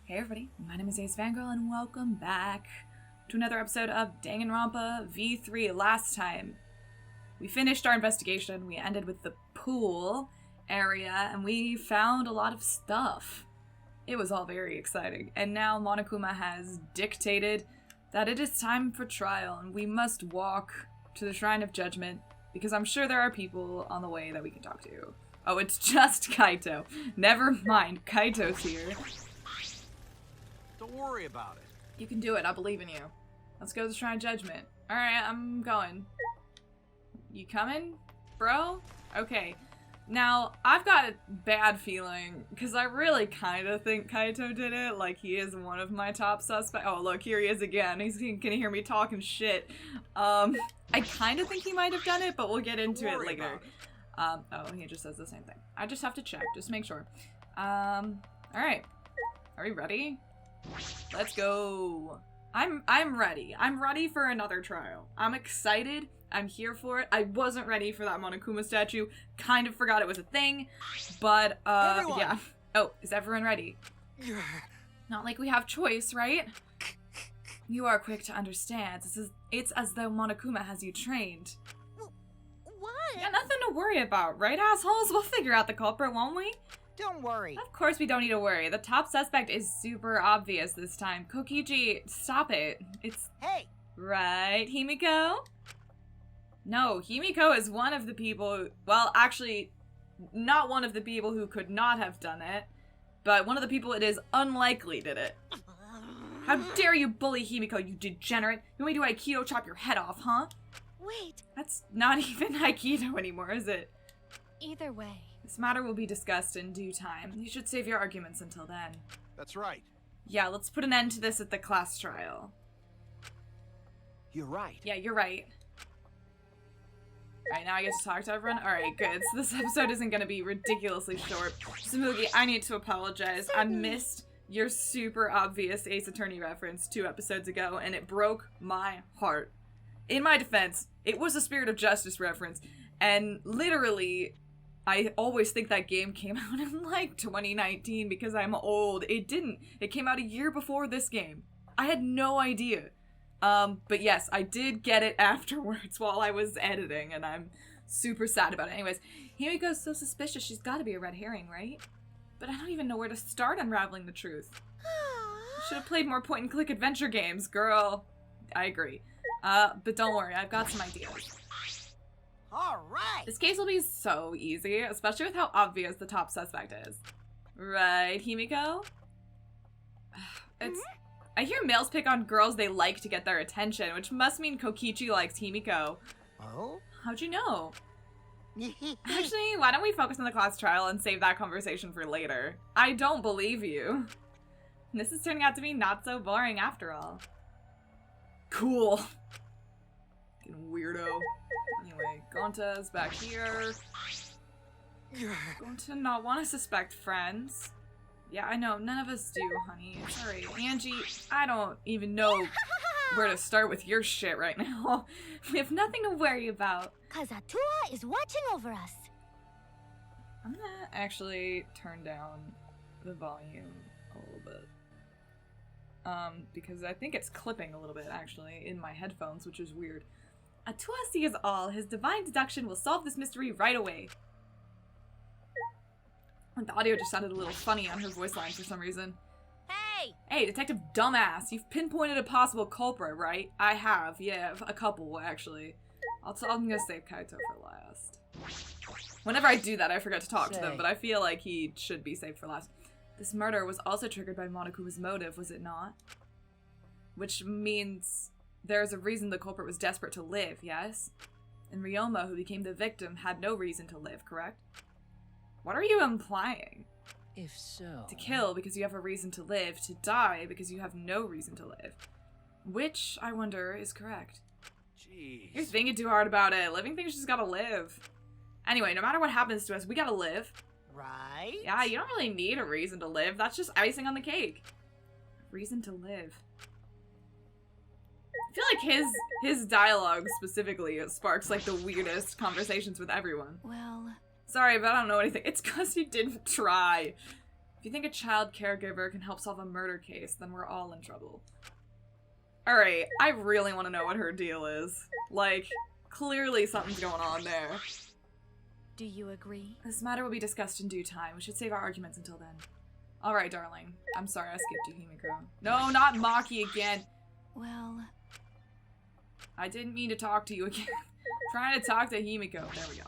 Hey everybody, my name is AceFangirl and welcome back to another episode of Danganronpa V3. Last time, we finished our investigation, we ended with the pool area, and we found a lot of stuff. It was all very exciting, and now Monokuma has dictated that it is time for trial, and we must walk to the Shrine of Judgment, because I'm sure there are people on the way that we can talk to. Oh, it's just Kaito. Never mind, Kaito's here. Don't worry about it. You can do it. I believe in you. Let's go to the Shrine of Judgment. Alright, I'm going. You coming, bro? Okay. Now, I've got a bad feeling, because I really kind of think Kaito did it. Like, he is one of my top suspects. Oh, look, here he is again. He's gonna hear me talking shit. I kind of think he might have done it, but we'll get into it later. Oh, he just says the same thing. I just have to check, just make sure. Alright. Are we ready? Let's go. I'm ready. I'm ready for another trial. I'm excited. I'm here for it. I wasn't ready for that Monokuma statue. Kind of forgot it was a thing. But, yeah. Oh, is everyone ready? Not like we have choice, right? You are quick to understand. It's as though Monokuma has you trained. What? Yeah, nothing to worry about, right, assholes? We'll figure out the culprit, won't we? Don't worry. Of course we don't need to worry. The top suspect is super obvious this time. Kokichi, stop it. It's... Hey! Right, Himiko? No, Himiko is one of the people... Well, actually, not one of the people who could not have done it, but one of the people it is unlikely did it. How dare you bully Himiko, you degenerate? You want me to Aikido chop your head off, huh? Wait. That's not even Aikido anymore, is it? Either way. This matter will be discussed in due time. You should save your arguments until then. That's right. Yeah, let's put an end to this at the class trial. You're right. Yeah, you're right. Alright, now I get to talk to everyone? Alright, good. So this episode isn't gonna be ridiculously short. Samugi, I need to apologize. I missed your super obvious Ace Attorney reference 2 episodes ago, and it broke my heart. In my defense, it was a Spirit of Justice reference, and literally... I always think that game came out in, like, 2019 because I'm old. It didn't. It came out a year before this game. I had no idea. But yes, I did get it afterwards while I was editing, and I'm super sad about it. Anyways, Himiko's so suspicious. She's gotta be a red herring, right? But I don't even know where to start unraveling the truth. Should have played more point-and-click adventure games, girl. I agree. But don't worry, I've got some ideas. Alright! This case will be so easy, especially with how obvious the top suspect is. Right, Himiko? I hear males pick on girls they like to get their attention, which must mean Kokichi likes Himiko. Oh? How'd you know? Actually, why don't we focus on the class trial and save that conversation for later? I don't believe you. This is turning out to be not so boring after all. Cool. Fucking weirdo. Anyway, Gonta's back here. Gonta not want to suspect friends. Yeah, I know, none of us do, honey. It's alright. Angie, I don't even know where to start with your shit right now. We have nothing to worry about. Cause Atua is watching over us. I'm gonna actually turn down the volume a little bit. Because I think it's clipping a little bit, actually, in my headphones, which is weird. Atua sees all. His divine deduction will solve this mystery right away. The audio just sounded a little funny on her voice line for some reason. Hey! Hey, Detective Dumbass, you've pinpointed a possible culprit, right? I have, yeah, a couple, actually. I'm gonna save Kaito for last. Whenever I do that, I forget to talk to them, but I feel like he should be saved for last. This murder was also triggered by Monokuma's motive, was it not? Which means... There's a reason the culprit was desperate to live, yes? And Ryoma, who became the victim, had no reason to live, correct? What are you implying? If so... To kill because you have a reason to live, to die because you have no reason to live. Which, I wonder, is correct. Jeez. You're thinking too hard about it. Living things just gotta live. Anyway, no matter what happens to us, we gotta live. Right? Yeah, you don't really need a reason to live. That's just icing on the cake. Reason to live. I feel like his dialogue specifically sparks like the weirdest conversations with everyone. Well... Sorry, but I don't know anything. It's because you didn't try. If you think a child caregiver can help solve a murder case, then we're all in trouble. Alright, I really want to know what her deal is. Like, clearly something's going on there. Do you agree? This matter will be discussed in due time. We should save our arguments until then. Alright, darling. I'm sorry I skipped you, Himiko. No, not Maki again! Well... I didn't mean to talk to you again. Trying to talk to Himiko. There we go.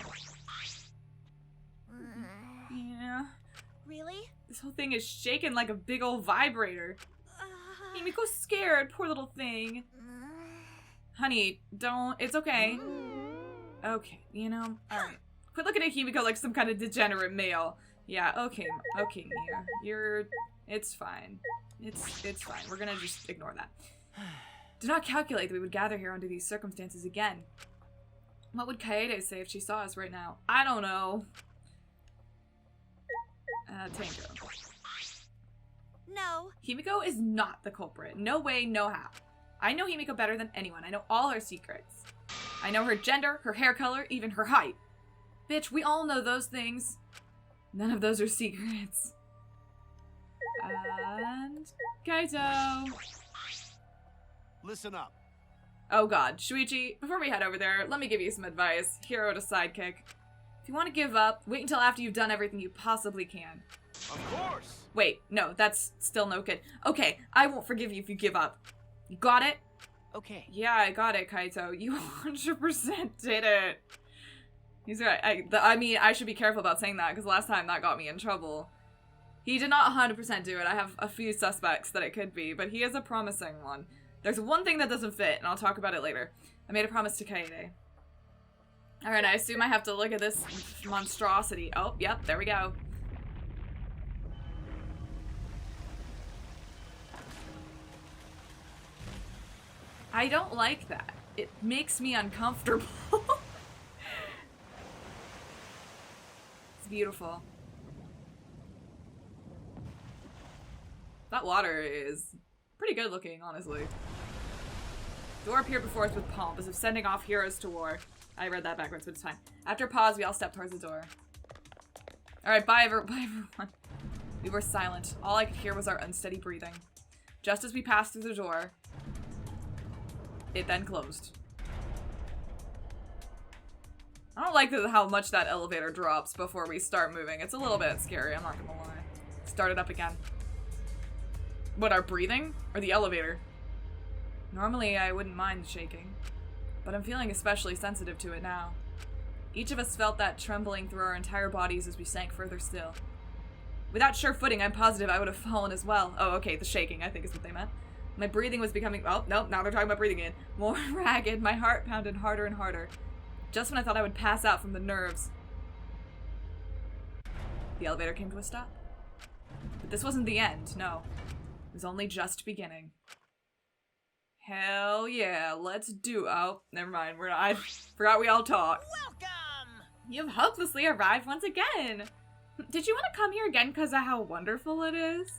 Yeah. Really? This whole thing is shaking like a big old vibrator. Himiko's scared, poor little thing. Honey, don't. It's okay. Okay, you know? Alright. Quit looking at Himiko like some kind of degenerate male. Yeah, okay, Mia. It's fine. It's fine. We're gonna just ignore that. Do not calculate that we would gather here under these circumstances again. What would Kaede say if she saw us right now? I don't know. Tango. No. Himiko is not the culprit. No way, no how. I know Himiko better than anyone. I know all her secrets. I know her gender, her hair color, even her height. Bitch, we all know those things. None of those are secrets. And... Kaito. Listen up. Oh god, Shuichi, before we head over there, let me give you some advice. Hero to sidekick. If you want to give up, wait until after you've done everything you possibly can. Of course. Wait, no, that's still no good. Okay, I won't forgive you if you give up. You got it? Okay. Yeah, I got it, Kaito. You 100% did it. He's right. I mean, I should be careful about saying that, because last time that got me in trouble. He did not 100% do it. I have a few suspects that it could be, but he is a promising one. There's one thing that doesn't fit, and I'll talk about it later. I made a promise to Kaede. Alright, I assume I have to look at this monstrosity. Oh, yep, there we go. I don't like that. It makes me uncomfortable. It's beautiful. That water is pretty good looking, honestly. Door appeared before us with pomp, as if sending off heroes to war. I read that backwards, but it's fine. After a pause, we all stepped towards the door. Alright, bye everyone. We were silent. All I could hear was our unsteady breathing. Just as we passed through the door, it then closed. I don't like how much that elevator drops before we start moving. It's a little bit scary, I'm not gonna lie. Start it up again. What, our breathing? Or the elevator? Normally, I wouldn't mind shaking, but I'm feeling especially sensitive to it now. Each of us felt that trembling through our entire bodies as we sank further still. Without sure footing, I'm positive I would have fallen as well. Oh, okay, the shaking, I think is what they meant. My breathing was becoming- oh, nope, now they're talking about breathing in. More ragged, my heart pounded harder and harder. Just when I thought I would pass out from the nerves. The elevator came to a stop. But this wasn't the end, no. It was only just beginning. Hell yeah, let's do- oh, never mind, I forgot we all talk. Welcome! You've hopelessly arrived once again! Did you want to come here again because of how wonderful it is?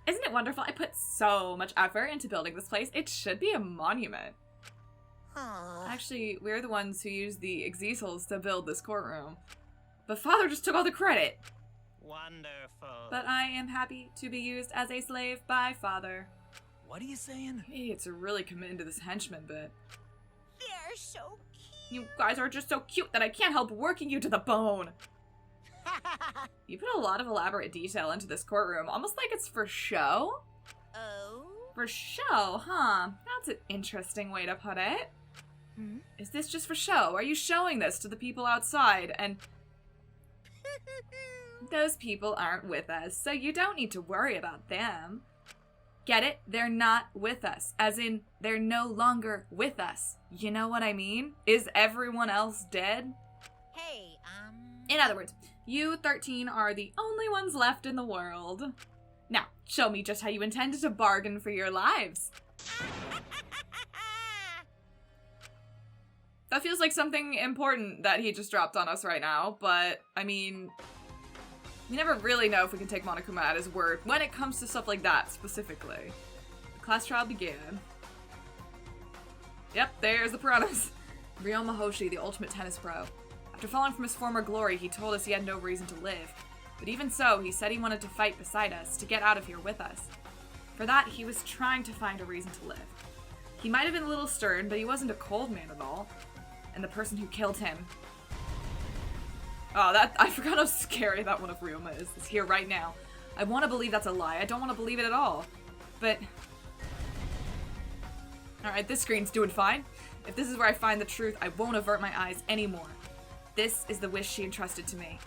Isn't it wonderful? I put so much effort into building this place. It should be a monument. Actually, we're the ones who used the exeasels to build this courtroom. But Father just took all the credit. Wonderful. But I am happy to be used as a slave by Father. What are you saying? Idiots are really committing to this henchman bit. They're so cute. You guys are just so cute that I can't help working you to the bone. You put a lot of elaborate detail into this courtroom, almost like it's for show? Oh? For show, huh? That's an interesting way to put it. Hmm? Is this just for show? Are you showing this to the people outside? And those people aren't with us, so you don't need to worry about them. Get it? They're not with us. As in, they're no longer with us. You know what I mean? Is everyone else dead? Hey, In other words, you 13 are the only ones left in the world. Now, show me just how you intended to bargain for your lives. That feels like something important that he just dropped on us right now, but, I mean, we never really know if we can take Monokuma at his word when it comes to stuff like that, specifically. The class trial began. Yep, there's the piranhas. Ryoma Hoshi, the ultimate tennis pro. After falling from his former glory, he told us he had no reason to live. But even so, he said he wanted to fight beside us, to get out of here with us. For that, he was trying to find a reason to live. He might have been a little stern, but he wasn't a cold man at all. And the person who killed him... Oh, I forgot how scary that one of Ryoma is. It's here right now. I want to believe that's a lie. I don't want to believe it at all. But... Alright, this screen's doing fine. If this is where I find the truth, I won't avert my eyes anymore. This is the wish she entrusted to me.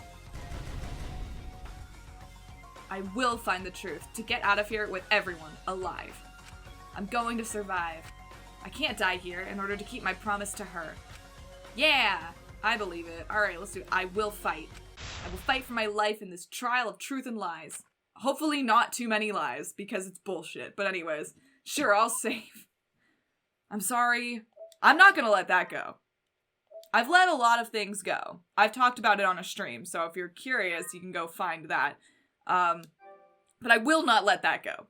I will find the truth, to get out of here with everyone alive. I'm going to survive. I can't die here in order to keep my promise to her. Yeah! I believe it. Alright, let's do it. I will fight. I will fight for my life in this trial of truth and lies. Hopefully not too many lies, because it's bullshit. But anyways, sure, I'll save. I'm sorry. I'm not gonna let that go. I've let a lot of things go. I've talked about it on a stream, so if you're curious, you can go find that. But I will not let that go.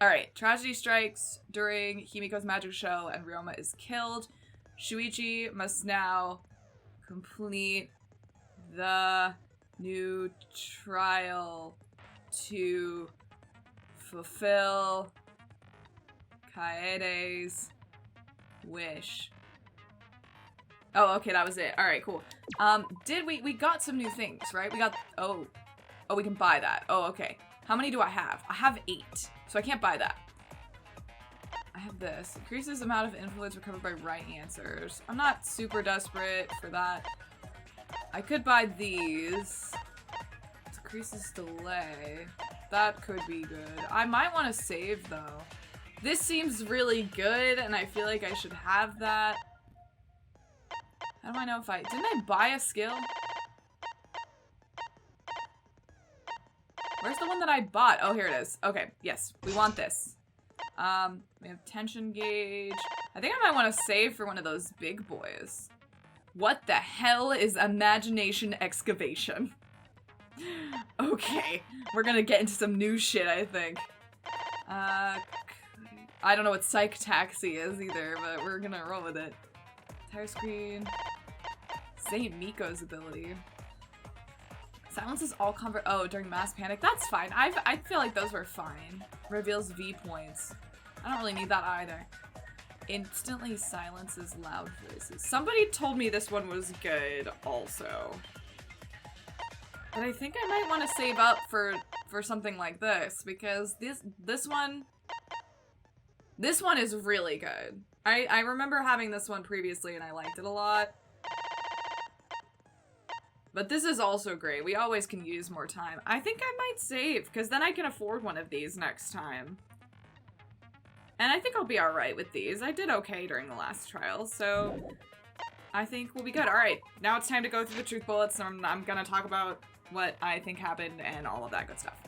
Alright, tragedy strikes during Himiko's magic show and Ryoma is killed. Shuichi must now complete the new trial to fulfill Kaede's wish. Oh, okay, that was it. Alright, cool. We got some new things, right? We got, oh, we can buy that. Oh, okay. How many do I have? I have 8, so I can't buy that. I have this. Increases the amount of influence recovered by right answers. I'm not super desperate for that. I could buy these. Decreases delay. That could be good. I might want to save, though. This seems really good, and I feel like I should have that. How do I know if didn't I buy a skill? Where's the one that I bought? Oh, here it is. Okay, yes, we want this. We have tension gauge. I think I might want to save for one of those big boys. What the hell is imagination excavation? Okay, we're gonna get into some new shit, I think. I don't know what psych taxi is either, but we're gonna roll with it. Tire screen. Saint Miko's ability. Silences all during mass panic. That's fine. I feel like those were fine. Reveals V points. I don't really need that either. Instantly silences loud voices. Somebody told me this one was good also. But I think I might want to save up for something like this, because this one is really good. I remember having this one previously and I liked it a lot. But this is also great. We always can use more time. I think I might save, because then I can afford one of these next time. And I think I'll be alright with these. I did okay during the last trial, so I think we'll be good. Alright, now it's time to go through the truth bullets, and I'm gonna talk about what I think happened and all of that good stuff.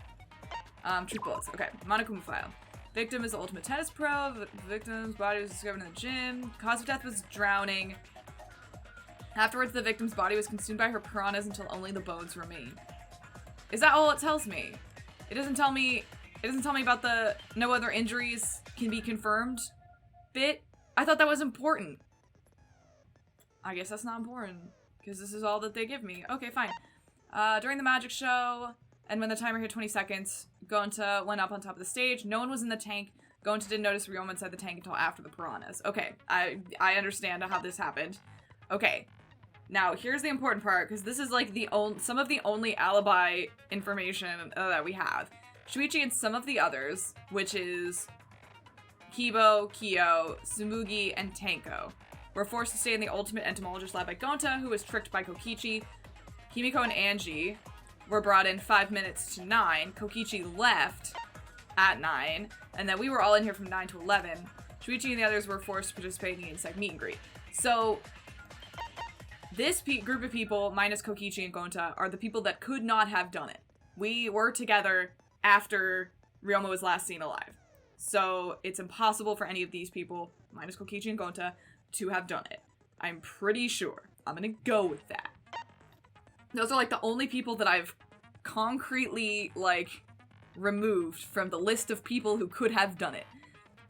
Truth bullets. Okay, Monokuma file. Victim is the ultimate tennis pro. The victim's body was discovered in the gym. Cause of death was drowning. Afterwards, the victim's body was consumed by her piranhas until only the bones remained. Is that all it tells me? It doesn't tell me about the no other injuries can be confirmed bit. I thought that was important. I guess that's not important, because this is all that they give me. Okay, fine. During the magic show, and when the timer hit 20 seconds, Gonta went up on top of the stage. No one was in the tank. Gonta didn't notice Ryoma inside the tank until after the piranhas. Okay, I understand how this happened. Okay. Now, here's the important part, because this is like some of the only alibi information that we have. Shuichi and some of the others, which is Kibo, Kyo, Tsumugi, and Tenko, were forced to stay in the ultimate entomologist lab by Gonta, who was tricked by Kokichi. Himiko and Angie were brought in 5 minutes to 9. Kokichi left at 9, and then we were all in here from 9 to 11. Shuichi and the others were forced to participate in the insect meet and greet. So this group of people, minus Kokichi and Gonta, are the people that could not have done it. We were together after Ryoma was last seen alive. So it's impossible for any of these people, minus Kokichi and Gonta, to have done it. I'm pretty sure. I'm gonna go with that. Those are like the only people that I've concretely removed from the list of people who could have done it.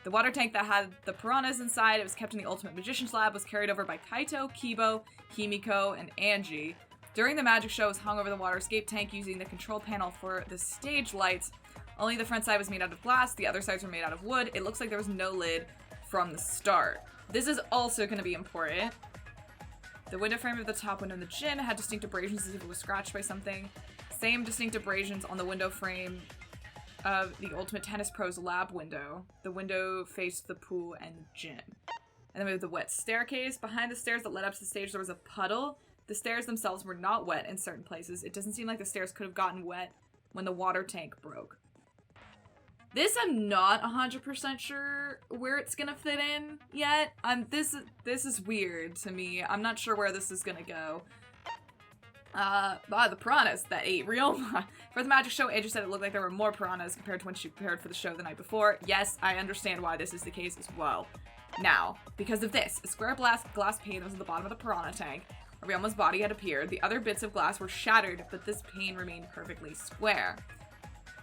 The water tank that had the piranhas inside, it was kept in the Ultimate Magician's Lab, was carried over by Kaito, Kibo, Himiko, and Angie. During the magic show, it was hung over the water escape tank using the control panel for the stage lights. Only the front side was made out of glass, the other sides were made out of wood. It looks like there was no lid from the start. This is also going to be important. The window frame of the top window in the gym had distinct abrasions as if it was scratched by something. Same distinct abrasions on the window frame of the Ultimate Tennis Pro's lab window. The window faced the pool and the gym. And then we have the wet staircase. Behind the stairs that led up to the stage, there was a puddle. The stairs themselves were not wet in certain places. It doesn't seem like the stairs could have gotten wet when the water tank broke. This I'm not 100% sure where it's gonna fit in yet. This is weird to me. I'm not sure where this is gonna go. The piranhas that ate Ryoma. For the magic show, Asia said it looked like there were more piranhas compared to when she prepared for the show the night before. Yes, I understand why this is the case as well. Now, because of this, a square glass pane was at the bottom of the piranha tank. Ryoma's body had appeared. The other bits of glass were shattered, but this pane remained perfectly square.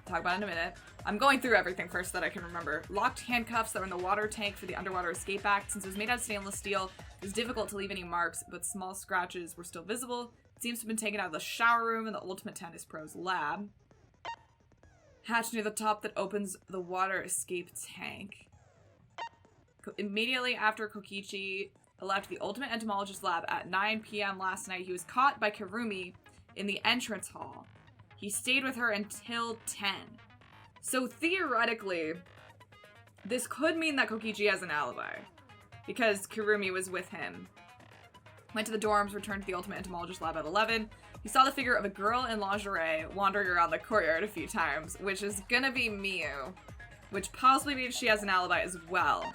Talk about it in a minute. I'm going through everything first so that I can remember. Locked handcuffs that were in the water tank for the underwater escape act. Since it was made out of stainless steel, it was difficult to leave any marks, but small scratches were still visible. It seems to have been taken out of the shower room in the Ultimate Tennis Pro's lab. Hatch near the top that opens the water escape tank. Immediately after Kokichi left the Ultimate Entomologist lab at 9 p.m. last night, he was caught by Karumi in the entrance hall. He stayed with her until 10. So theoretically, this could mean that Kokichi has an alibi, because Karumi was with him. Went to the dorms, returned to the Ultimate Entomologist lab at 11. He saw the figure of a girl in lingerie wandering around the courtyard a few times, which is gonna be Miyu, which possibly means she has an alibi as well.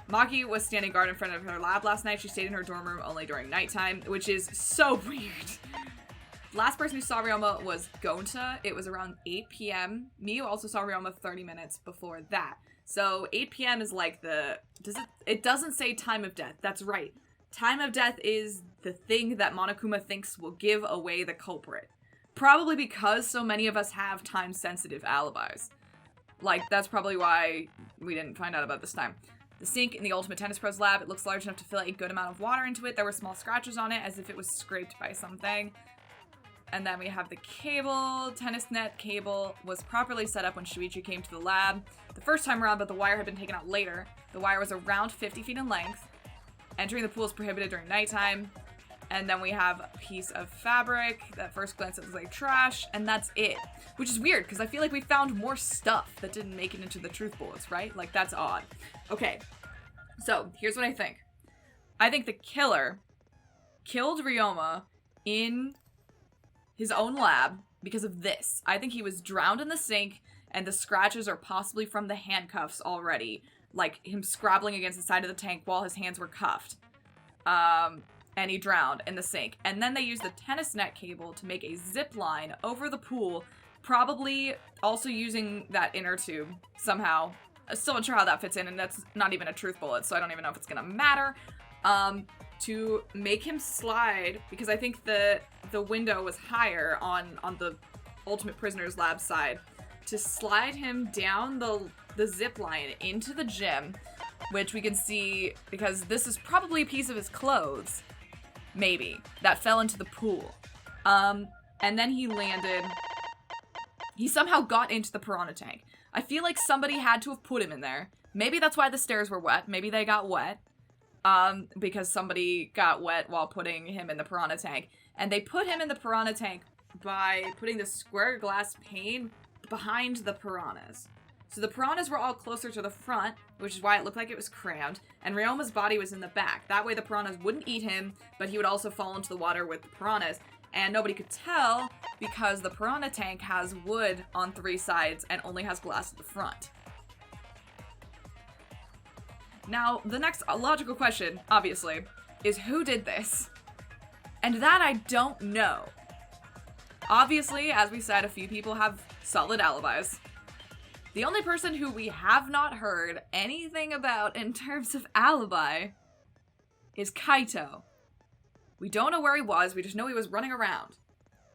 Maki was standing guard in front of her lab last night. She stayed in her dorm room only during nighttime, which is so weird. Last person who saw Ryoma was Gonta. It was around 8 p.m. Miyu also saw Ryoma 30 minutes before that. So 8 p.m. is like it doesn't say time of death. That's right. Time of death is the thing that Monokuma thinks will give away the culprit. Probably because so many of us have time-sensitive alibis. Like, that's probably why we didn't find out about this time. The sink in the Ultimate Tennis Pro's lab, it looks large enough to fill a good amount of water into it. There were small scratches on it as if it was scraped by something. And then we have the cable. Tennis net cable was properly set up when Shuichi came to the lab the first time around, but the wire had been taken out later. The wire was around 50 feet in length. Entering the pool is prohibited during nighttime. And then we have a piece of fabric. At first glance, it looks like trash, and that's it. Which is weird, because I feel like we found more stuff that didn't make it into the truth bullets, right? Like, that's odd. Okay, so here's what I think. I think the killer killed Ryoma in his own lab because of this. I think he was drowned in the sink, and the scratches are possibly from the handcuffs already. Like, him scrabbling against the side of the tank while his hands were cuffed. And he drowned in the sink. And then they used the tennis net cable to make a zip line over the pool, probably also using that inner tube somehow. I'm still not sure how that fits in, and that's not even a truth bullet, so I don't even know if it's gonna matter. To make him slide, because I think the window was higher on the Ultimate Prisoner's lab side, to slide him down the zip line into the gym, which we can see, because this is probably a piece of his clothes, maybe, that fell into the pool. And then he somehow got into the piranha tank. I feel like somebody had to have put him in there. Maybe that's why the stairs were wet. Maybe they got wet. Because somebody got wet while putting him in the piranha tank. And they put him in the piranha tank by putting the square glass pane behind the piranhas. So the piranhas were all closer to the front, which is why it looked like it was crammed, and Ryoma's body was in the back. That way the piranhas wouldn't eat him, but he would also fall into the water with the piranhas. And nobody could tell because the piranha tank has wood on 3 sides and only has glass at the front. Now, the next logical question, obviously, is who did this? And that I don't know. Obviously, as we said, a few people have solid alibis. The only person who we have not heard anything about in terms of alibi is Kaito. We don't know where he was, we just know he was running around.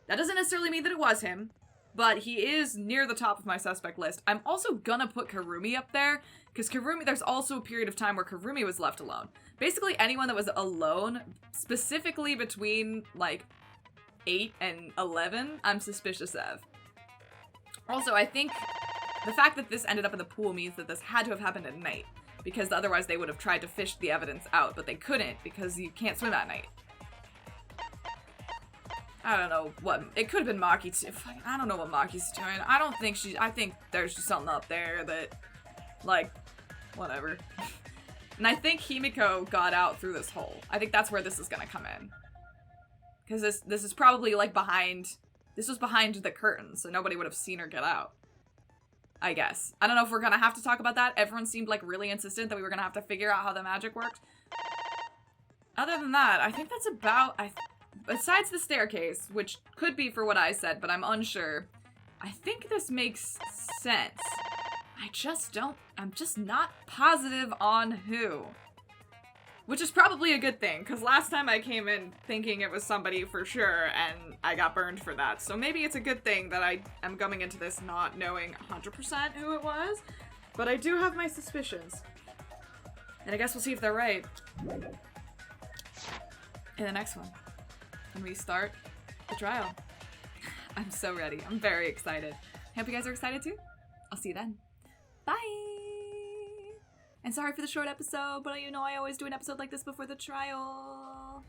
That doesn't necessarily mean that it was him, but he is near the top of my suspect list. I'm also gonna put Karumi up there, because there's also a period of time where Karumi was left alone. Basically anyone that was alone, specifically between, like, 8 and 11, I'm suspicious of. Also, I think the fact that this ended up in the pool means that this had to have happened at night, because otherwise they would have tried to fish the evidence out, but they couldn't because you can't swim at night. I don't know what, it could have been Maki too. I don't know what Maki's doing. I think there's just something up there that, like, whatever. And I think Himiko got out through this hole. I think that's where this is gonna come in. Because this is probably, like, this was behind the curtain, so nobody would have seen her get out. I guess. I don't know if we're gonna have to talk about that. Everyone seemed, like, really insistent that we were gonna have to figure out how the magic worked. Other than that, I think that's about, besides the staircase, which could be for what I said, but I'm unsure, I think this makes sense. I'm just not positive on who. Which is probably a good thing, because last time I came in thinking it was somebody for sure, and I got burned for that. So maybe it's a good thing that I am coming into this not knowing 100% who it was, but I do have my suspicions. And I guess we'll see if they're right in the next one, when we start the trial. I'm so ready. I'm very excited. Hope you guys are excited too. I'll see you then. Bye! And sorry for the short episode, but you know I always do an episode like this before the trial.